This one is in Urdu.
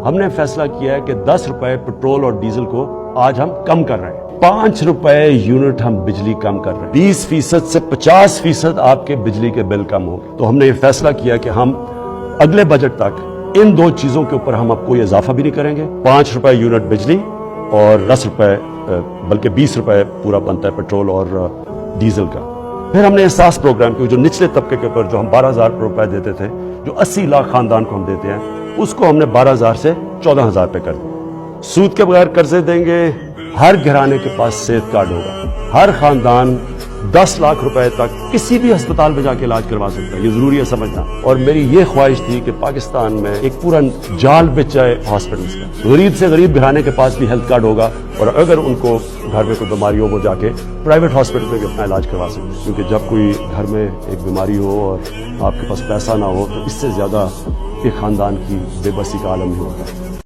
ہم نے فیصلہ کیا ہے کہ 10 روپے پٹرول اور ڈیزل کو آج ہم کم کر رہے ہیں، 5 روپے یونٹ ہم بجلی کم کر رہے ہیں، 20% سے 50% آپ کے بجلی کے بل کم ہوں گے۔ تو ہم نے یہ فیصلہ کیا کہ ہم اگلے بجٹ تک ان دو چیزوں کے اوپر ہم اب کوئی اضافہ بھی نہیں کریں گے۔ 5 روپے یونٹ بجلی اور 10 روپے بلکہ 20 روپے پورا بنتا ہے پٹرول اور ڈیزل کا۔ پھر ہم نے احساس پروگرام کے جو نچلے طبقے کے اوپر جو ہم 12,000 روپے دیتے تھے، جو 80 لاکھ خاندان کو ہم دیتے ہیں، اس کو ہم نے 12,000 سے 14,000 پہ کر دیا۔ سود کے بغیر قرضے دیں گے، ہر گھرانے کے پاس صحت کارڈ ہوگا، ہر خاندان 10 لاکھ روپے تک کسی بھی ہسپتال میں جا کے علاج کروا سکتا ہے۔ یہ ضروری ہے سمجھنا۔ اور میری یہ خواہش تھی کہ پاکستان میں ایک پورا جال بچ جائے ہاسپٹلس کا، غریب سے غریب گھرانے کے پاس بھی ہیلتھ کارڈ ہوگا، اور اگر ان کو گھر میں کوئی بیماری ہو وہ جا کے پرائیویٹ ہاسپٹل میں بھی اپنا علاج کروا سکتے ہیں۔ کیونکہ جب کوئی گھر میں ایک بیماری ہو اور آپ کے پاس پیسہ نہ ہو تو اس سے زیادہ ایک خاندان کی بے بسی کا عالم ہی ہوتا ہے۔